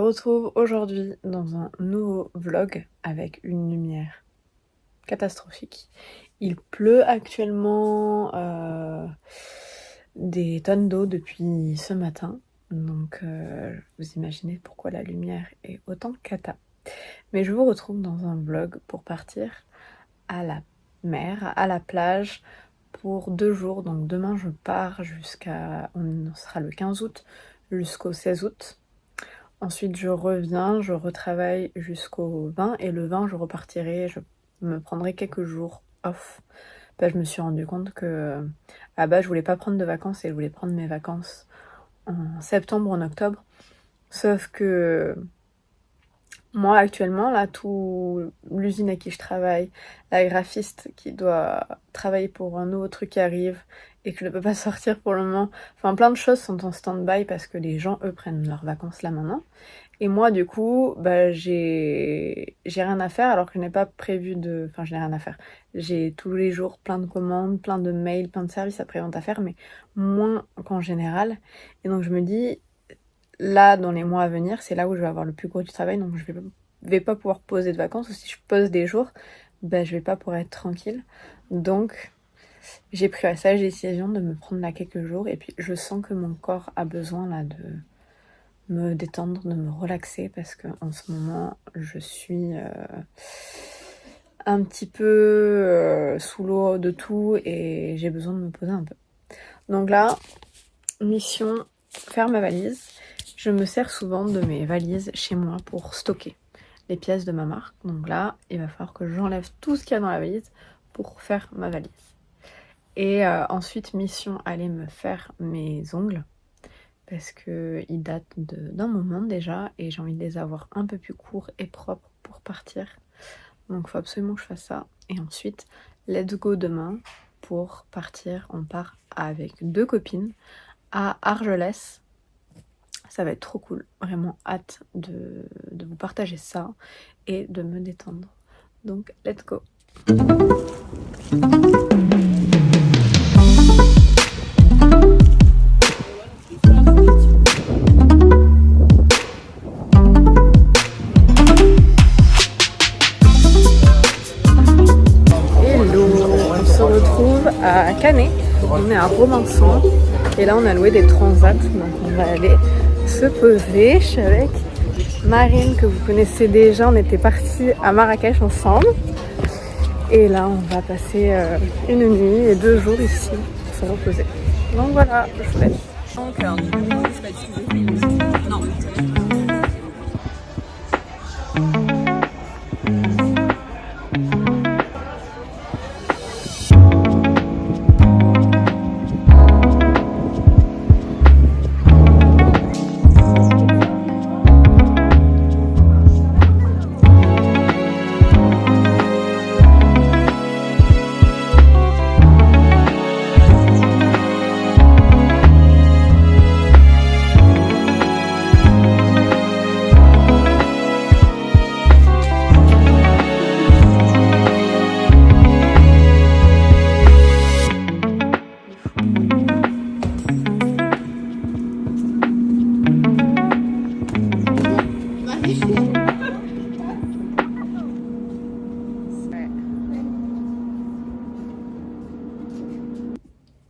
retrouve aujourd'hui dans un nouveau vlog avec une lumière catastrophique. Il pleut actuellement des tonnes d'eau depuis ce matin, donc vous imaginez pourquoi la lumière est autant cata. Mais je vous retrouve dans un vlog pour partir à la mer, à la plage, pour 2 jours. Donc demain je pars on sera le 15 août jusqu'au 16 août. Ensuite je reviens, je retravaille jusqu'au 20 et le 20 je repartirai, je me prendrai quelques jours off. Je me suis rendu compte que à la base je voulais pas prendre de vacances et je voulais prendre mes vacances en septembre ou en octobre. Sauf que moi actuellement, là, l'usine à qui je travaille, la graphiste qui doit travailler pour un nouveau truc qui arrive et que je ne peux pas sortir pour le moment, enfin plein de choses sont en stand-by parce que les gens, eux, prennent leurs vacances là maintenant. Et moi, du coup, j'ai rien à faire alors que je n'ai pas prévu de... Enfin, je n'ai rien à faire. J'ai tous les jours plein de commandes, plein de mails, plein de services après-vente à faire, mais moins qu'en général. Et donc je me dis... Là, dans les mois à venir, c'est là où je vais avoir le plus gros du travail, donc je vais pas pouvoir poser de vacances, ou si je pose des jours, je vais pas pouvoir être tranquille. Donc, j'ai pris la sage décision de me prendre là quelques jours, et puis je sens que mon corps a besoin là de me détendre, de me relaxer, parce que en ce moment, je suis un petit peu sous l'eau de tout, et j'ai besoin de me poser un peu. Donc là, mission, faire ma valise. Je me sers souvent de mes valises chez moi pour stocker les pièces de ma marque. Donc là, il va falloir que j'enlève tout ce qu'il y a dans la valise pour faire ma valise. Et ensuite, mission, aller me faire mes ongles. Parce qu'ils datent d'un moment déjà et j'ai envie de les avoir un peu plus courts et propres pour partir. Donc il faut absolument que je fasse ça. Et ensuite, let's go demain pour partir. On part avec 2 copines à Argelès. Ça va être trop cool, vraiment hâte de vous partager ça et de me détendre. Donc, let's go! Hello! On se retrouve à Canet, on est à Robinson et là on a loué des transats, donc on va aller se poser. Je suis avec Marine que vous connaissez déjà, on était partis à Marrakech ensemble et là on va passer une nuit et 2 jours ici pour se reposer. Donc voilà, je vous laisse.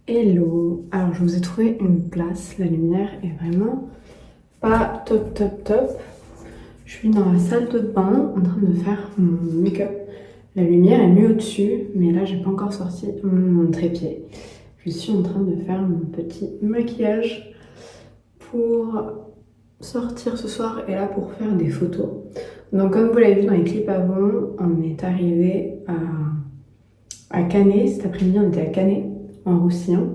Hello, alors je vous ai trouvé une place, la lumière est vraiment pas top. Je suis dans la salle de bain en train de faire mon make-up. La lumière est mieux au-dessus, mais là j'ai pas encore sorti mon trépied. Je suis en train de faire mon petit maquillage pour sortir ce soir et là pour faire des photos. Donc comme vous l'avez vu dans les clips avant, on est arrivé à Canet, cet après-midi on était à Canet, en Roussillon.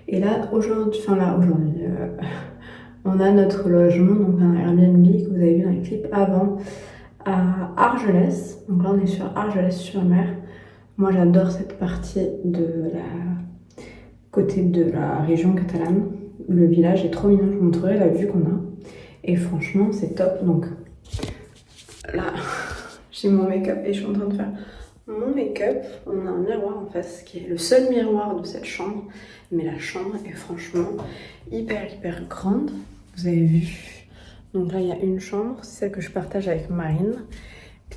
Et là, aujourd'hui, on a notre logement, donc un Airbnb que vous avez vu dans les clips avant, à Argelès. Donc là, on est sur Argelès-sur-Mer. Moi, j'adore cette partie côté de la région catalane. Le village est trop mignon, je vous montrerai la vue qu'on a. Et franchement, c'est top. Donc là, j'ai mon make-up et je suis en train de faire mon make-up. On a un miroir en face qui est le seul miroir de cette chambre, mais la chambre est franchement hyper grande. Vous avez vu, Donc là, il y a une chambre, c'est celle que je partage avec Marine.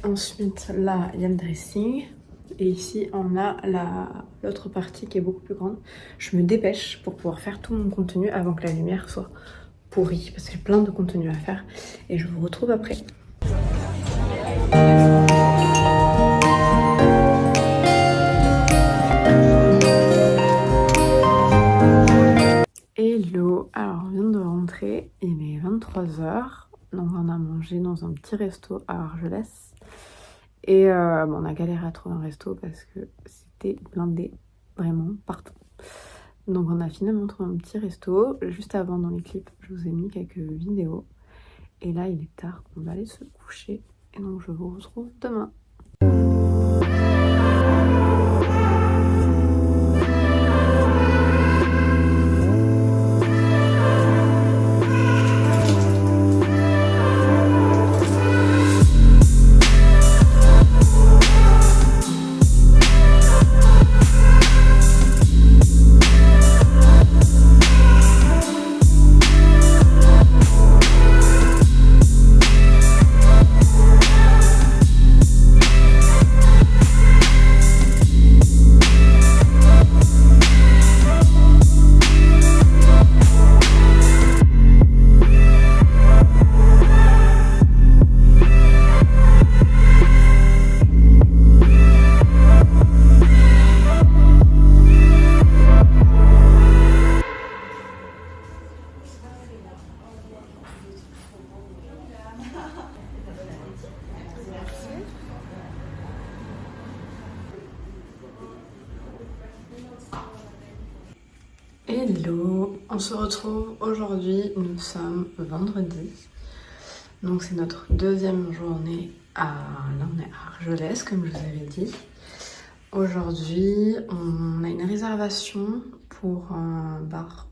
Ensuite, là, il y a le dressing. Et ici, on a l'autre partie qui est beaucoup plus grande. Je me dépêche pour pouvoir faire tout mon contenu avant que la lumière soit pourrie. Parce que j'ai plein de contenu à faire. Et je vous retrouve après. Hello, alors on vient de rentrer, il est 23h, donc on a mangé dans un petit resto à Argelès. Et bon, on a galéré à trouver un resto parce que c'était blindé vraiment partout. Donc on a finalement trouvé un petit resto. Juste avant dans les clips, je vous ai mis quelques vidéos. Et là il est tard, on va aller se coucher. Et donc je vous retrouve demain. Hello, on se retrouve aujourd'hui, nous sommes vendredi, donc c'est notre deuxième journée là on est à Argelès comme je vous avais dit. Aujourd'hui on a une réservation pour un bar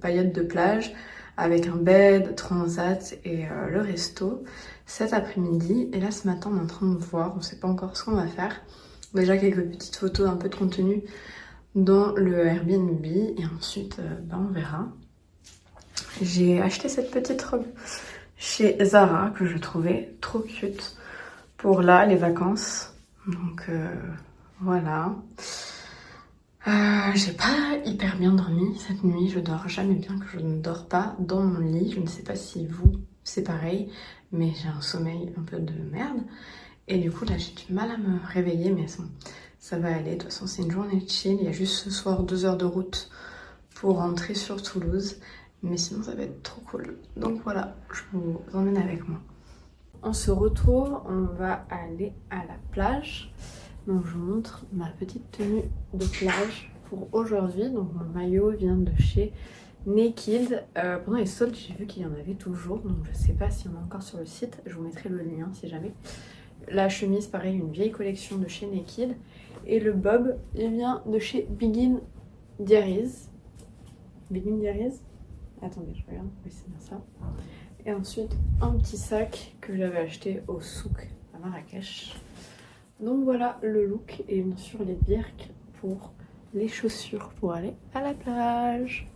paillettes de plage avec un bed, transat et le resto cet après-midi. Et là ce matin on est en train de voir, on sait pas encore ce qu'on va faire, déjà quelques petites photos, un peu de contenu dans le Airbnb et ensuite on verra. J'ai acheté cette petite robe chez Zara que je trouvais trop cute pour là les vacances, donc voilà. J'ai pas hyper bien dormi cette nuit, je dors jamais bien, que je ne dors pas dans mon lit. Je ne sais pas si vous c'est pareil, mais j'ai un sommeil un peu de merde et du coup là j'ai du mal à me réveiller, mais bon, ça va aller. De toute façon c'est une journée de chill, il y a juste ce soir 2 heures de route pour rentrer sur Toulouse, mais sinon ça va être trop cool. Donc voilà, je vous emmène avec moi. On se retrouve, on va aller à la plage. Donc je vous montre ma petite tenue de plage pour aujourd'hui. Donc mon maillot vient de chez Naked. Pendant les soldes j'ai vu qu'il y en avait toujours, donc je sais pas s'il y en a encore sur le site. Je vous mettrai le lien si jamais. La chemise pareil, une vieille collection de chez Naked. Et le bob il vient de chez Begin Diaries. Begin Diaries. Attendez, je regarde. Oui, c'est bien ça. Et ensuite, un petit sac que j'avais acheté au souk à Marrakech. Donc voilà le look. Et bien sûr, les birks pour les chaussures pour aller à la plage.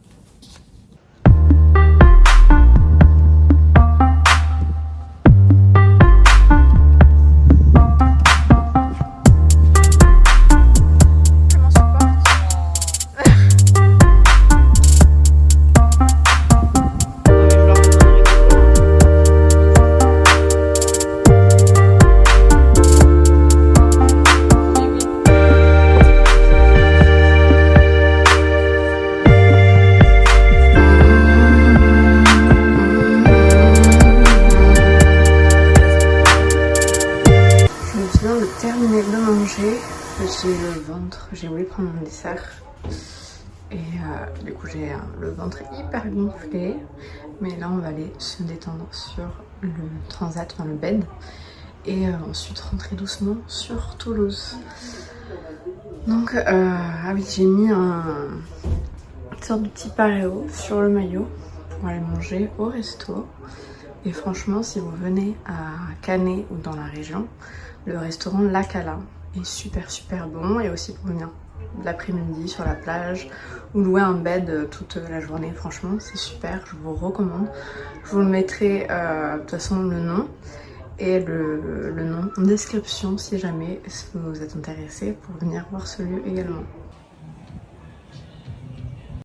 J'ai le ventre, j'ai voulu prendre un dessert et du coup j'ai le ventre hyper gonflé, mais là on va aller se détendre sur le transat, enfin le bed, et ensuite rentrer doucement sur Toulouse. Donc ah oui, j'ai mis une sorte de petit paréo sur le maillot pour aller manger au resto. Et franchement, si vous venez à Canet ou dans la région, le restaurant La Cala est super bon, et aussi pour venir l'après-midi sur la plage ou louer un bed toute la journée. Franchement c'est super, je vous recommande. Je vous mettrai de toute façon le nom et le nom en description si jamais vous êtes intéressé pour venir voir ce lieu également.